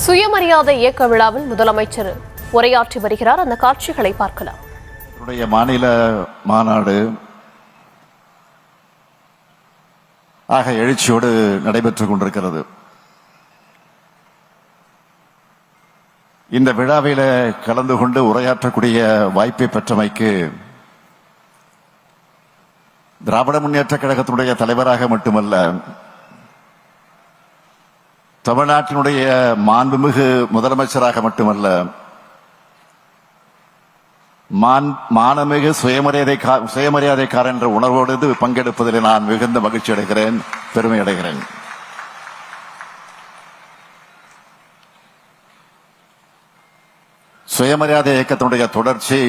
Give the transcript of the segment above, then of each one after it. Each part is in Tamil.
சுயமரியாதை இயக்க விழாவில் முதலமைச்சர் உரையாற்றி வருகிறார். அந்த காட்சிகளை பார்க்கலாம். மாநில மாநாடு ஆக எழுச்சியோடு நடைபெற்றுக் கொண்டிருக்கிறது. இந்த விழாவில் கலந்து கொண்டு உரையாற்றக்கூடிய வாய்ப்பை பெற்றமைக்கு திராவிட முன்னேற்ற கழகத்தினுடைய தலைவராக மட்டுமல்ல, தமிழ்நாட்டினுடைய மாண்புமிகு முதலமைச்சராக மட்டுமல்ல, மானமிகு சுயமரியாதைக்காரன் என்ற உணர்வோடு பங்கெடுப்பதில் நான் மிகுந்த மகிழ்ச்சி அடைகிறேன், பெருமை அடைகிறேன். சுயமரியாதை இயக்கத்தினுடைய தொடர்ச்சி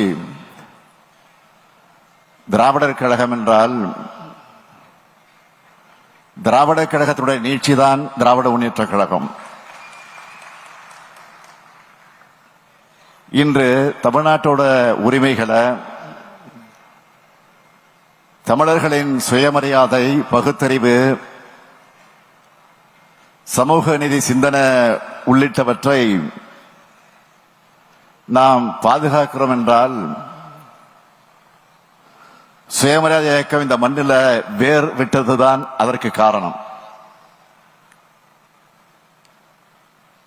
திராவிடர் கழகம் என்றால் திராவிடர் கழகத்தினுடைய நீட்சிதான் திராவிட முன்னேற்ற கழகம். இன்று தமிழ்நாட்டோட உரிமைகளை, தமிழர்களின் சுயமரியாதை, பகுத்தறிவு, சமூக நீதி சிந்தனை உள்ளிட்டவற்றை நாம் பாதுகாக்கிறோம் என்றால் சுயமரியாதை இயக்கம் இந்த மண்ணில் வேர் விட்டதுதான் அதற்கு காரணம்.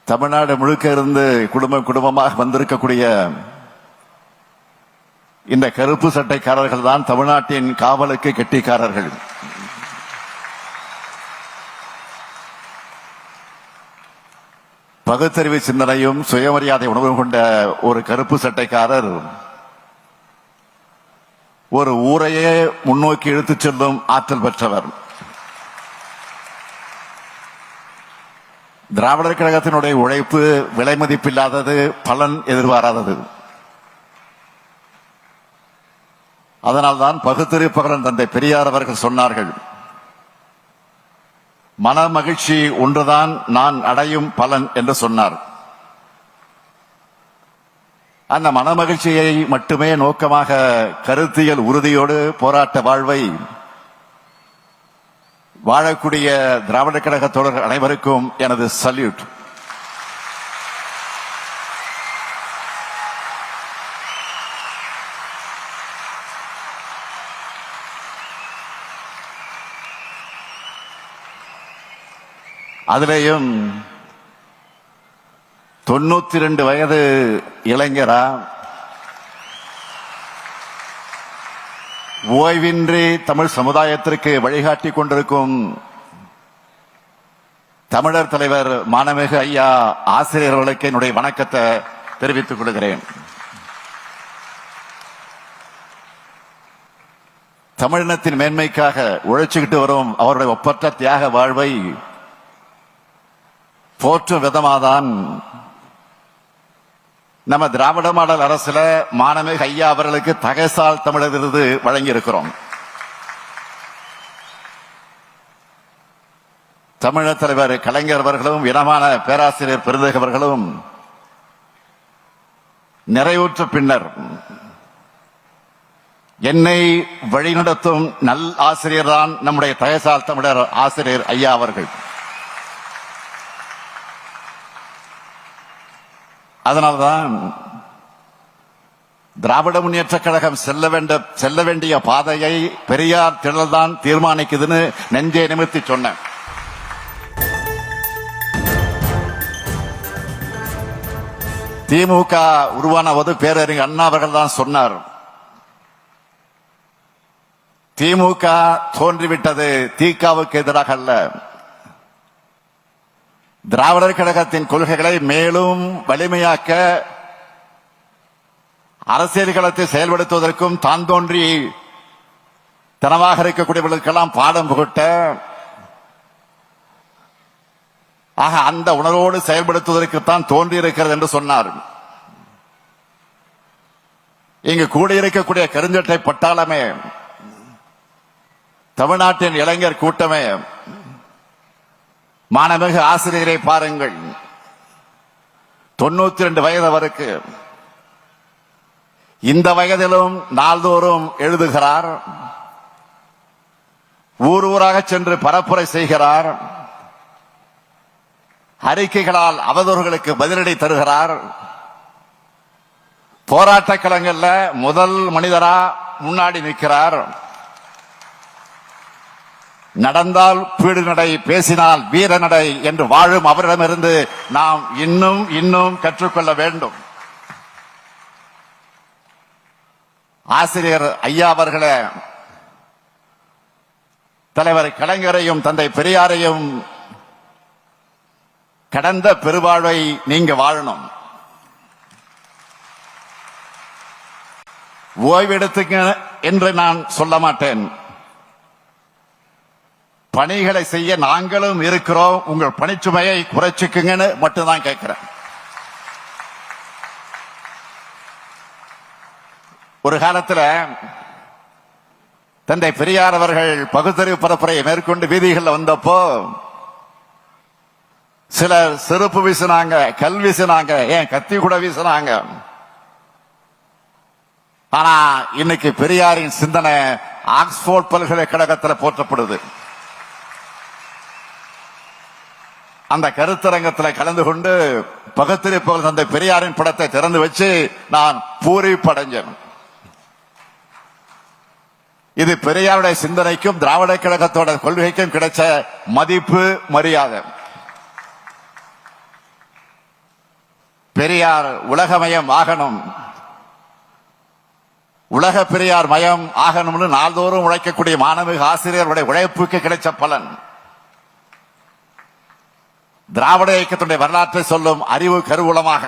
தமிழ்நாடு முழுக்க இருந்து குடும்பமாக வந்திருக்கக்கூடிய இந்த கருப்பு சட்டைக்காரர்கள் தான் தமிழ்நாட்டின் காவலுக்கு கெட்டிக்காரர்கள். பகுத்தறிவு சிந்தனையும் சுயமரியாதை உணர்வும் கொண்ட ஒரு கருப்பு சட்டைக்காரர் ஒரு ஊரையே முன்னோக்கி இழுத்துச் செல்லும் ஆற்றல் பெற்றவர். திராவிடர் கழகத்தினுடைய உழைப்பு விலை மதிப்பில்லாதது, பலன் எதிர்பாராதது. அதனால்தான் பகுத்தறிவு பகலன் தந்தை பெரியார் அவர்கள் சொன்னார்கள், மன மகிழ்ச்சி ஒன்றுதான் நான் அடையும் பலன் என்று சொன்னார். அந்த மன மகிழ்ச்சியை மட்டுமே நோக்கமாக கருத்தியல் உறுதியோடு போராட்ட வாழ்வை வாழக்கூடிய திராவிட கழக தோழர்கள் அனைவருக்கும் எனது சல்யூட். அதிலேயும் 92 வயது இளைஞரா, ஓய்வின்றி தமிழ் சமுதாயத்திற்கு வழிகாட்டி கொண்டிருக்கும் தமிழர் தலைவர் மானமிகு ஐயா ஆசிரியர்களுக்கு என்னுடைய வணக்கத்தை தெரிவித்துக் கொள்கிறேன். தமிழினத்தின் மேன்மைக்காக உழைச்சுக்கிட்டு வரும் அவருடைய ஒப்பற்ற தியாக வாழ்வை போற்றும் விதமாதான் நம்ம திராவிட மாடல் அரசுல மானமிகு ஐயா அவர்களுக்கு தகைசால் தமிழர் விருது வழங்கி இருக்கிறோம். தமிழர் தலைவர் கலைஞர் அவர்களும் இனமான பேராசிரியர் பெருந்தகை அவர்களும் நிறைவுற்ற பின்னர் என்னை வழிநடத்தும் நல் ஆசிரியர் தான் நம்முடைய தகைசால் தமிழர் ஆசிரியர் ஐயா அவர்கள். அதனால்தான் திராவிட முன்னேற்ற கழகம் செல்ல வேண்டிய பாதையை பெரியார் திடல்தான் தீர்மானிக்குதுன்னு நெஞ்சை நிமிர்த்தி சொன்னேன். திமுக உருவான போது பேரறிஞர் அண்ணா அவர்கள் தான் சொன்னார், திமுக தோன்றிவிட்டது திகாவுக்கு எதிராக அல்ல, திராவிடர் கழகத்தின் கொள்கைகளை மேலும் வலிமையாக்க அரசியல் களத்தை செயல்படுத்துவதற்கும் தான் தோன்றி தனமாக இருக்கக்கூடியவர்களுக்கெல்லாம் பாடம் புகட்ட, ஆக அந்த உணர்வோடு செயல்படுத்துவதற்குத்தான் தோன்றியிருக்கிறது என்று சொன்னார். இங்கு கூடியிருக்கக்கூடிய கருஞ்சட்டை பட்டாளமே, தமிழ்நாட்டின் இளைஞர் கூட்டமே, மாணமிகு ஆசிரியரை பாருங்கள், 92 வயது அவருக்கு. இந்த வயதிலும் நாள்தோறும் எழுதுகிறார், ஊர் ஊராக சென்று பரப்புரை செய்கிறார். அறிக்கைகளால் அவதூறுகளுக்கு பதிலடி தருகிறார். போராட்ட களங்கள்ல முதல் மனிதரா முன்னாடி நிற்கிறார். நடந்தால் பீடு நடை, பேசினால் வீர நடை என்று வாழும் அவரிடமிருந்து நாம் இன்னும் இன்னும் கற்றுக்கொள்ள வேண்டும். ஆசிரியர் ஐயா அவர்களே, தலைவர் கலைஞரையும் தந்தை பெரியாரையும் கடந்த பெருவாழ்வை நீங்க வாழணும். ஓய்வெடுத்துங்க என்று நான் சொல்ல மாட்டேன். பணிகளை செய்ய நாங்களும் இருக்கிறோம், உங்கள் பணிச்சுமையை குறைச்சிக்குங்கன்னு மட்டும்தான் கேட்கிறேன். ஒரு காலத்தில் தந்தை பெரியார் அவர்கள் பகுத்தறிவு பரப்புரையை மேற்கொண்டு வீதிகளில் வந்தப்போ சிலர் செருப்பு வீசினாங்க, கல் வீசினாங்க, ஏன் கத்தி கூட வீசினாங்க. ஆனா இன்னைக்கு பெரியாரின் சிந்தனை ஆக்ஸ்போர்ட் பல்கலைக்கழகத்தில் போற்றப்படுது. அந்த கருத்தரங்கத்தில் கலந்து கொண்டு பகுத்தறிவு தந்தை பெரியாரின் படத்தை திறந்து வச்சு நான் பூரிப்படைஞ்சேன். இது பெரியாருடைய சிந்தனைக்கும் திராவிட கழகத்தோட கொள்கைக்கும் கிடைச்ச மதிப்பு, மரியாதை. பெரியார் உலகமயம் ஆகணும், உலக பெரியார் மயம் ஆகணும்னு நாள்தோறும் உழைக்கக்கூடிய மாணவிக ஆசிரியர்களுடைய உழைப்புக்கு கிடைச்ச பலன். திராவிட இயக்கத்துடைய வரலாற்றை சொல்லும் அறிவு கருவூலமாக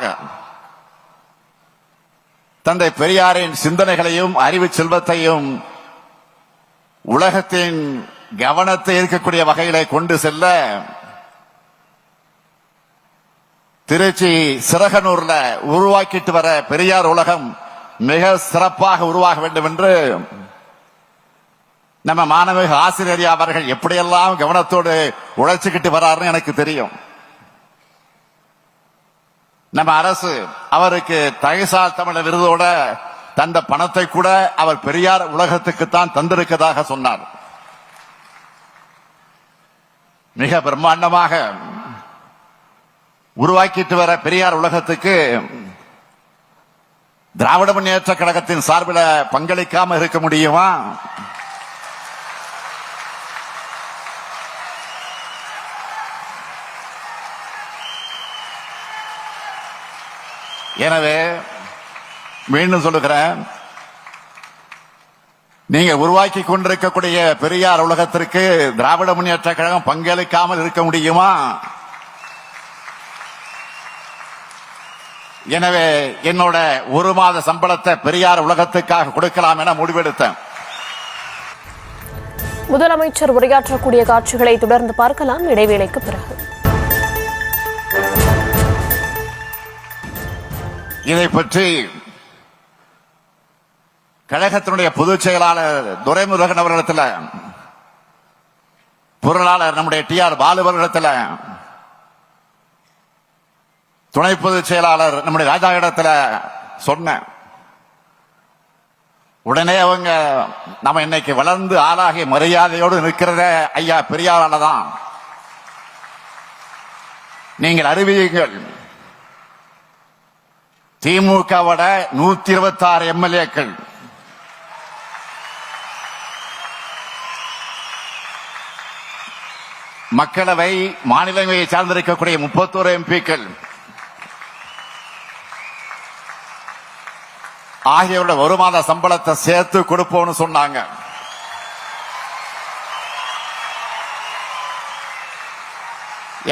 தந்தை பெரியாரின் சிந்தனைகளையும் அறிவு செல்வத்தையும் உலகத்தின் கவனத்தை ஈர்க்கக்கூடிய வகையிலே கொண்டு செல்ல திருச்சி சிறகனூர்ல உருவாக்கிட்டு வர பெரியார் உலகம் மிக சிறப்பாக உருவாக வேண்டும் என்று நம்ம மாணவிக ஆசிரியர் அவர்கள் எப்படியெல்லாம் கவனத்தோடு உழைச்சுக்கிட்டு வர்றாருன்னு எனக்கு தெரியும். நம்ம அரசு அவருக்கு தகைசால் தமிழர் விருதோட தந்த பணத்தை கூட அவர் பெரியார் உலகத்துக்குத்தான் தந்திருக்கதாக சொன்னார். மிக பிரம்மாண்டமாக உருவாக்கிட்டு வர பெரியார் உலகத்துக்கு திராவிட முன்னேற்ற கழகத்தின் சார்பில் பங்களிக்காம இருக்க முடியுமா? எனவே மீண்டும் சொல்லுகிறேன், நீங்க உருவாக்கி கொண்டிருக்கக்கூடிய பெரியார் உலகத்திற்கு திராவிட முன்னேற்ற கழகம் பங்களிக்காமல் இருக்க முடியுமா? எனவே என்னோட ஒரு மாத சம்பளத்தை பெரியார் உலகத்துக்காக கொடுக்கலாம் என முடிவெடுத்தேன். முதலமைச்சர் உரையாற்றக்கூடிய காட்சிகளை தொடர்ந்து பார்க்கலாம் இடைவேளைக்கு பிறகு. இதை பற்றி கழகத்தினுடைய பொதுச் செயலாளர் துரைமுருகன் அவர்களிடத்தில், பொருளாளர் நம்முடைய TR பாலு அவர்களிடத்தில், துணை பொதுச் செயலாளர் நம்முடைய ராஜா இடத்துல சொன்ன உடனே அவங்க நம்ம இன்னைக்கு வளர்ந்து ஆளாகி மரியாதையோடு நிற்கிறத ஐயா பெரியாரால தான். நீங்கள் அறிவியுங்கள், திமுகவோட 126 MLAக்கள் மக்களவை மாநிலங்களை சார்ந்திருக்கக்கூடிய 31 MPக்கள் ஆகியோட ஒரு மாத சம்பளத்தை சேர்த்து கொடுப்போம்னு சொன்னாங்க.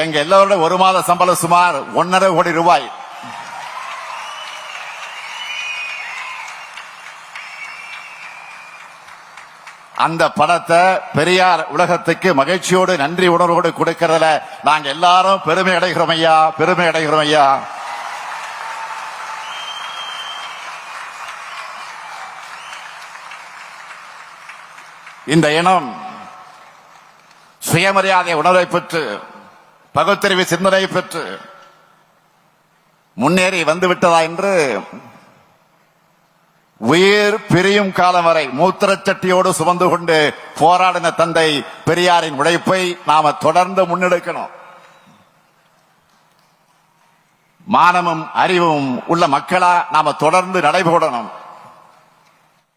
எங்க எல்லாரோட ஒரு மாத சம்பளம் சுமார் 1.5 கோடி ரூபாய். அந்த பணத்தை பெரியார் உலகத்துக்கு மகிழ்ச்சியோடு நன்றி உணர்வோடு கொடுக்கிறதுல நாங்க எல்லாரும் பெருமை அடைகிறோம் ஐயா, பெருமை அடைகிறோம் ஐயா. இந்த இனம் சுயமரியாதை உணர்வை பெற்று பகுத்தறிவு சிந்தனை பெற்று முன்னேறி வந்துவிட்டதா என்று உயிர் பிரியும் காலம் வரை மூத்திரச்சட்டியோடு சுமந்து கொண்டு போராடின தந்தை பெரியாரின் உழைப்பை நாம தொடர்ந்து முன்னெடுக்கணும். மானமும் அறிவும் உள்ள மக்களா நாம தொடர்ந்து நடைபோடணும்.